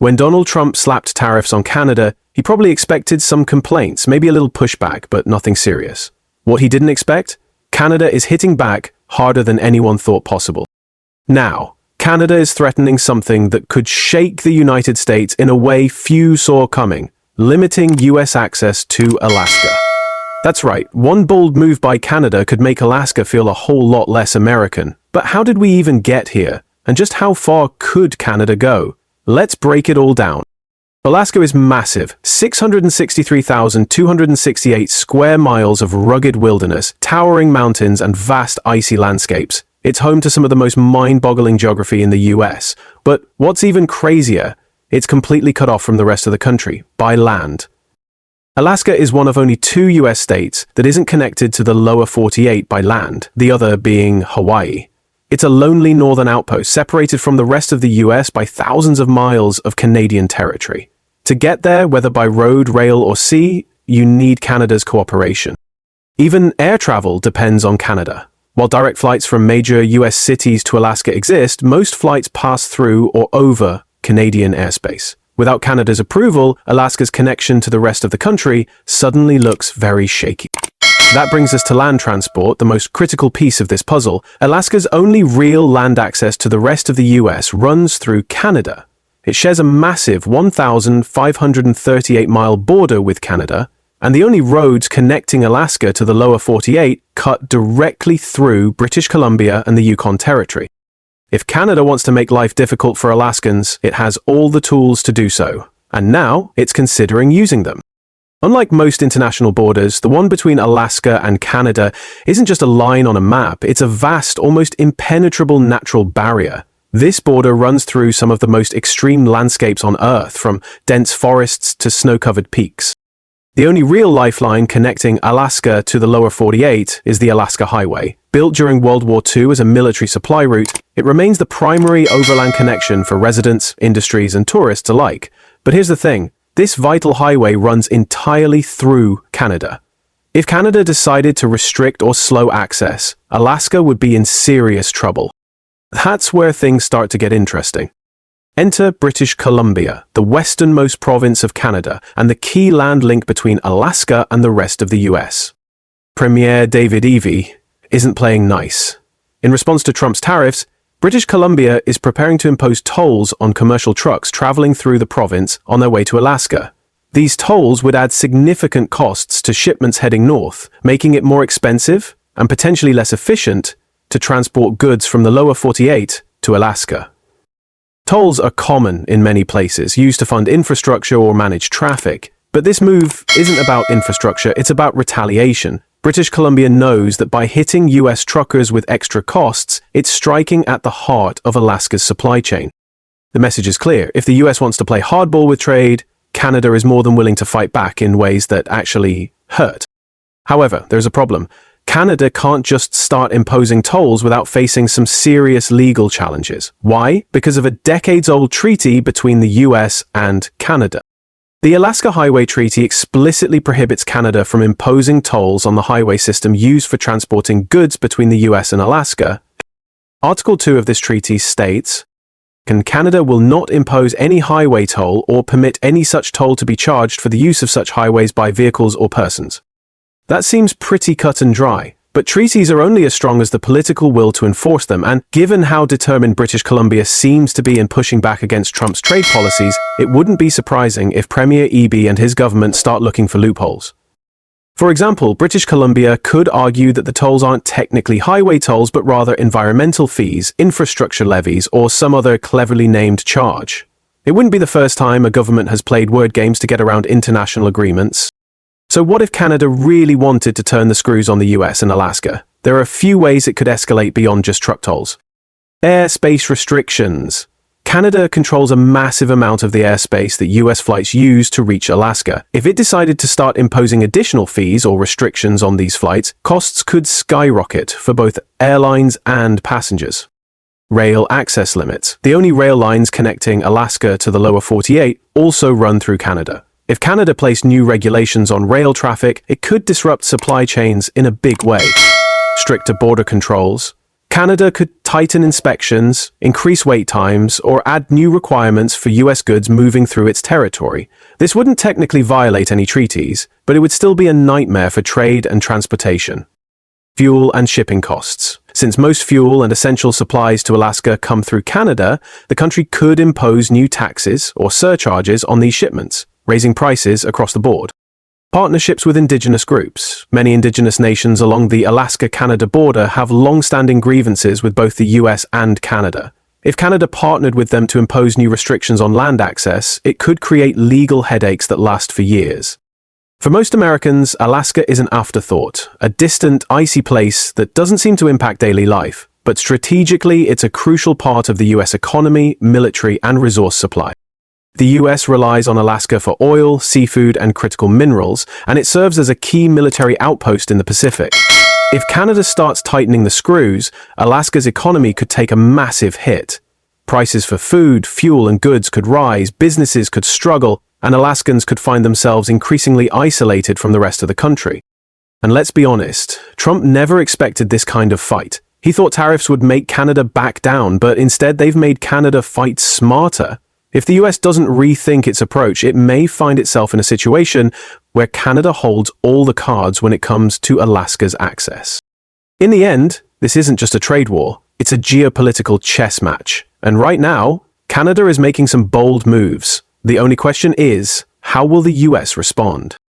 When Donald Trump slapped tariffs on Canada, he probably expected some complaints, maybe a little pushback, but nothing serious. What he didn't expect? Canada is hitting back harder than anyone thought possible. Now, Canada is threatening something that could shake the United States in a way few saw coming, limiting US access to Alaska. That's right, one bold move by Canada could make Alaska feel a whole lot less American. But how did we even get here? And just how far could Canada go? Let's break it all down. Alaska is massive, 663,268 square miles of rugged wilderness, towering mountains, and vast icy landscapes. It's home to some of the most mind-boggling geography in the US. But what's even crazier, it's completely cut off from the rest of the country, by land. Alaska is one of only 2 US states that isn't connected to the lower 48 by land, the other being Hawaii. It's a lonely northern outpost separated from the rest of the US by thousands of miles of Canadian territory. To get there, whether by road, rail, or sea, you need Canada's cooperation. Even air travel depends on Canada. While direct flights from major US cities to Alaska exist, most flights pass through or over Canadian airspace. Without Canada's approval, Alaska's connection to the rest of the country suddenly looks very shaky. That brings us to land transport, the most critical piece of this puzzle. Alaska's only real land access to the rest of the US runs through Canada. It shares a massive 1,538-mile border with Canada, and the only roads connecting Alaska to the lower 48 cut directly through British Columbia and the Yukon Territory. If Canada wants to make life difficult for Alaskans, it has all the tools to do so, and now it's considering using them. Unlike most international borders, the one between Alaska and Canada isn't just a line on a map, it's a vast, almost impenetrable natural barrier. This border runs through some of the most extreme landscapes on Earth, from dense forests to snow-covered peaks. The only real lifeline connecting Alaska to the lower 48 is the Alaska Highway. Built during World War II as a military supply route, it remains the primary overland connection for residents, industries, and tourists alike. But here's the thing, this vital highway runs entirely through Canada. If Canada decided to restrict or slow access, Alaska would be in serious trouble. That's where things start to get interesting. Enter British Columbia, the westernmost province of Canada, and the key land link between Alaska and the rest of the US. Premier David Eby isn't playing nice. In response to Trump's tariffs, British Columbia is preparing to impose tolls on commercial trucks traveling through the province on their way to Alaska. These tolls would add significant costs to shipments heading north, making it more expensive and potentially less efficient to transport goods from the lower 48 to Alaska. Tolls are common in many places, used to fund infrastructure or manage traffic. But this move isn't about infrastructure, it's about retaliation. British Columbia knows that by hitting US truckers with extra costs, it's striking at the heart of Alaska's supply chain. The message is clear. If the US wants to play hardball with trade, Canada is more than willing to fight back in ways that actually hurt. However, there's a problem. Canada can't just start imposing tolls without facing some serious legal challenges. Why? Because of a decades-old treaty between the US and Canada. The Alaska Highway Treaty explicitly prohibits Canada from imposing tolls on the highway system used for transporting goods between the US and Alaska. Article 2 of this treaty states, Canada will not impose any highway toll or permit any such toll to be charged for the use of such highways by vehicles or persons. That seems pretty cut and dry, but treaties are only as strong as the political will to enforce them, and given how determined British Columbia seems to be in pushing back against Trump's trade policies, it wouldn't be surprising if Premier Eby and his government start looking for loopholes. For example, British Columbia could argue that the tolls aren't technically highway tolls but rather environmental fees, infrastructure levies, or some other cleverly named charge. It wouldn't be the first time a government has played word games to get around international agreements. So what if Canada really wanted to turn the screws on the US and Alaska? There are a few ways it could escalate beyond just truck tolls. Airspace restrictions. Canada controls a massive amount of the airspace that US flights use to reach Alaska. If it decided to start imposing additional fees or restrictions on these flights, costs could skyrocket for both airlines and passengers. Rail access limits. The only rail lines connecting Alaska to the lower 48 also run through Canada. If Canada placed new regulations on rail traffic, it could disrupt supply chains in a big way. Stricter border controls. Canada could tighten inspections, increase wait times, or add new requirements for US goods moving through its territory. This wouldn't technically violate any treaties, but it would still be a nightmare for trade and transportation. Fuel and shipping costs. Since most fuel and essential supplies to Alaska come through Canada, the country could impose new taxes or surcharges on these shipments, raising prices across the board. Partnerships with indigenous groups. Many indigenous nations along the Alaska-Canada border have long-standing grievances with both the US and Canada. If Canada partnered with them to impose new restrictions on land access, it could create legal headaches that last for years. For most Americans, Alaska is an afterthought, a distant, icy place that doesn't seem to impact daily life, but strategically it's a crucial part of the US economy, military, and resource supply. The US relies on Alaska for oil, seafood, and critical minerals, and it serves as a key military outpost in the Pacific. If Canada starts tightening the screws, Alaska's economy could take a massive hit. Prices for food, fuel, and goods could rise, businesses could struggle, and Alaskans could find themselves increasingly isolated from the rest of the country. And let's be honest, Trump never expected this kind of fight. He thought tariffs would make Canada back down, but instead they've made Canada fight smarter. If the US doesn't rethink its approach, it may find itself in a situation where Canada holds all the cards when it comes to Alaska's access. In the end, this isn't just a trade war, it's a geopolitical chess match. And right now, Canada is making some bold moves. The only question is, how will the US respond?